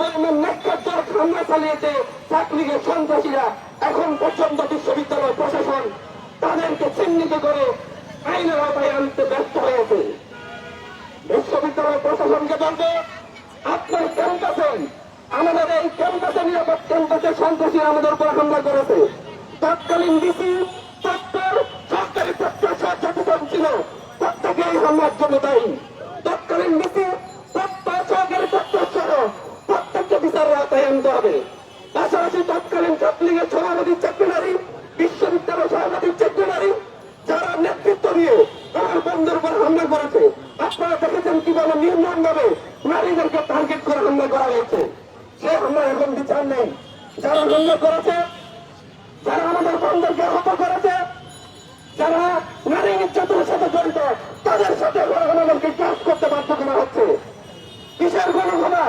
পরিমাণ ন্যাক্কারজনক হামলা চালিয়েছে ছাত্রলীগের সন্ত্রাসীরা, এখন পর্যন্ত বিশ্ববিদ্যালয় প্রশাসন তাদেরকে চিহ্নিত করে আইনের আওতায় আনতে ব্যর্থ হয়েছে। বিশ্ববিদ্যালয় প্রশাসনকে বলবে, আপনার ক্যাম্পাসে, আমাদের এই ক্যাম্পাসে, নিরাপদ ক্যাম্পাসে সন্ত্রাসীরা আমাদের উপর হামলা করেছে। তৎকালীন ডিসি, প্রক্টর, সরকারি প্রক্টর সহ যতজন ছিল প্রত্যেকে এই হামলার জন্য দায়ী। তৎকালীন ডিসি, প্রক্টর, সরকারি প্রক্টর সহ প্রত্যেককে বিচারের আওতায় আনতে হবে। পাশাপাশি তৎকালীন ছাত্রলীগের সভাপতি সেক্রেটারি, বিশ্ববিদ্যালয় সভাপতি সেক্রেটারি, যারা নেতৃত্ব দিয়ে আমার বন্ধুর উপর হামলা করেছে, আপনারা দেখেছেন কিভাবে নির্মম ভাবে নারীদেরকে টার্গেট করে হামলা করা হয়েছে। সে হামলা এখন বিচার নেই। যারা হামলা করেছে, যারা আমাদের বন্ধুকে আহত করেছে, যারা নারী নির্যাতনের সাথে জড়িত, তাদের সাথে আমাদেরকে কাজ করতে বাধ্য করা হচ্ছে। কিসের গণক্ষমা?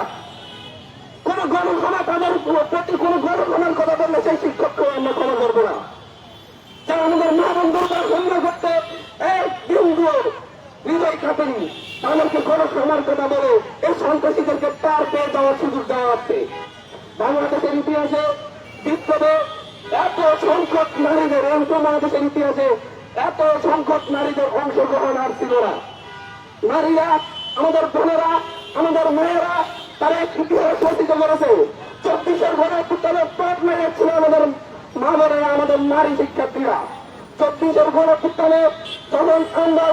কোন গণক্ষমা? তাদের প্রতি কোন গণক্ষমার কথা বললে সেই শিক্ষককে আমরা ক্ষমা করবো না। যারা আমাদের মা বন্ধুর উপর হামলা করতে এক বিন্দু হৃদয় কাটেনি, তাদেরকে গণক্ষমার কথা বলে এই সন্ত্রাসীদেরকে পার পেয়ে যাওয়ার সুযোগ দেওয়া হচ্ছে। বাংলাদেশের ইতিহাসে বিপ্লবে এত সংখ্যক নারীদের, বাংলাদেশের ইতিহাসে এত সংখ্যক নারীদের অংশগ্রহণ আর ছিল না। নারীরা, আমাদের বোনেরা, আমাদের মেয়েরা তারা এক ইতিহাস রচিত করেছে। 24-এর গণঅভ্যুত্থানের পাট মেরেছিল আমাদের মা বোনেরা, আমাদের নারী শিক্ষার্থীরা। 24-এর গণঅভ্যুত্থানে যখন আমরা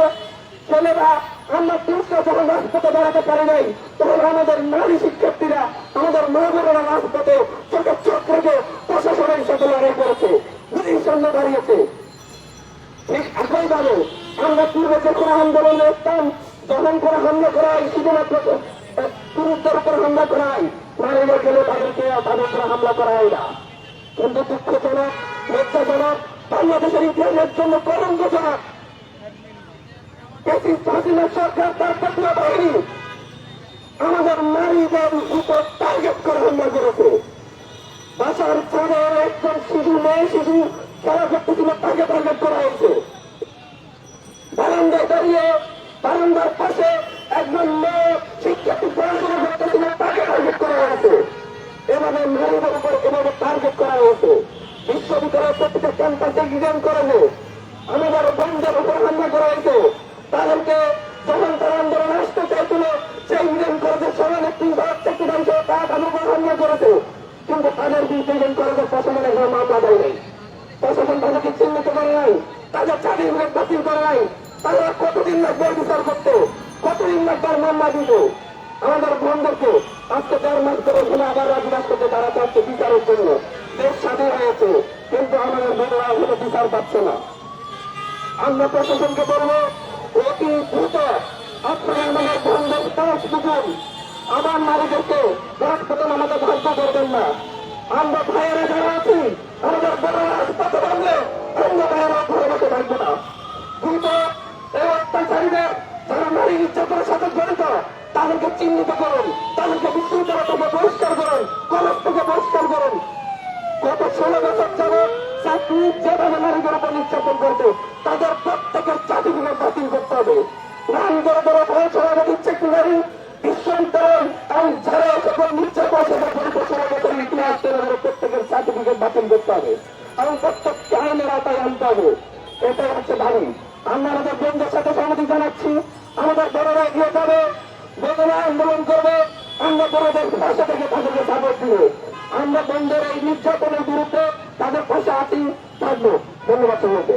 ছেলেরা, আমরা পুরুষরা যখন রাজপথে দাঁড়াতে পারি নাই, তখন আমাদের নারী শিক্ষার্থীরা, আমাদের মা বোনেরা রাজপথে চোখে চোখ রেখে প্রশাসনের সাথে লড়াই করেছে, গুলির সামনে দাঁড়িয়েছে। ঠিক একইভাবে আমরা পূর্বে যে কোনো আন্দোলনে দেখতাম, যখন করে হামলা করা হয় শুধুমাত্র পুরুষদের উপর হামলা করা হয়, নারীরা গেলে তাদেরকে তাদের উপর হামলা করা হয় না। কিন্তু দুঃখজনক, লজ্জাজনক, বাংলাদেশের ইতিহাসের জন্য কলঙ্কজনক, সরকার তার পেটুয়া বাহিনী আমাদের নারীদের উপর টার্গেট করে হামলা করেছে। বাসার ছাড়ের একজন শিশু, মেয়ে শিশু খেলা করতেছিল, তাকে টার্গেট করা হয়েছে। বারান্দায় দাঁড়িয়ে, বারান্দার পাশে একজন মেয়ে শিক্ষার্থী পড়াশোনা করতেছিল, তাকে টার্গেট করা হয়েছে। এভাবে নারীদের উপর এভাবে টার্গেট করা হয়েছে। বিশ্ববিদ্যালয়ের প্রত্যেকটা ক্যাম্পাসে ডিজাইন করেছে, আমাদের বন্ধের উপর হামলা করা হয়েছে। তাদেরকে যখন তারা আন্দোলন আসতে চাইছিল, সেই ডিজাইন করেছে সভানেত্রী সেক্রেটারি সহ তাদের উপর হামলা করেছে। কিন্তু তাদের ডিজাইন করেছে প্রশাসন এখন মামলা দেয় নাই, প্রশাসন তাদেরকে চিহ্নিত করে নাই, তাদের চাকরি বাতিল করে নাই। তারা কতদিন লাগবে বিচার করতে, কতদিন লাগবে মামলা দিত? আমাদের বন্ধুকে আজকে 1.5 মাস ধরে ঘুরে আবার রাজনীতি করতে তারা চাচ্ছে বিচারের জন্য। দেশ স্বাধীন হয়েছে, কিন্তু আমাদের বন্ধুরা এখনো বিচার পাচ্ছে না। আমরা প্রশাসনকে বলবো, অতি দ্রুত আপনারা আমাদের বন্ধের পাঁচ দুগুণ আবার নারীদেরকে রাজপথে আমাদের বাধ্য করবেন না। আমরা ভাইয়েরা যারা আছি, আমাদের বড়রা রাজপথে বাঁধলে আমরা ভাইয়েরা ঘরে বসে থাকবো না। দ্রুত এই অত্যাচারীদের, যারা নারী নির্যাতনের সাথে জড়িত, তাদেরকে চিহ্নিত করুন, তাদেরকে বিশ্ববিদ্যালয় থেকে বহিষ্কার করুন, কলেজ থেকে বহিষ্কার করুন। গত 16 বছর যাবৎ চাকরি যেভাবে নারীদের উপর নির্যাতন করতে, তাদের প্রত্যেকের চাকরিগুলো বাতিল করতে হবে। নাম বড় বড় সভাপতি সেক্রেটারি, বিশ্ববিদ্যালয় যারা সকল নির্যাতন সভাপতির ইতিহাস, প্রত্যেকের সার্টিফিকেট বাতিল করতে হবে এবং প্রত্যেককে আইনের আওতায় আনতে হবে। এটাই হচ্ছে দাবি। আমরা আমাদের বন্ধুদের সাথে সহমতি জানাচ্ছি। আমাদের বড়রা এগিয়ে যাবে, বড়রা আন্দোলন করবে, আমরা বড়দের ভাষা থেকে তাদেরকে সাপোর্ট দিব। আমরা বন্ধুর এই নির্যাতনের বিরুদ্ধে তাদের পাশে আছি, থাকবো। ধন্যবাদ সবাইকে।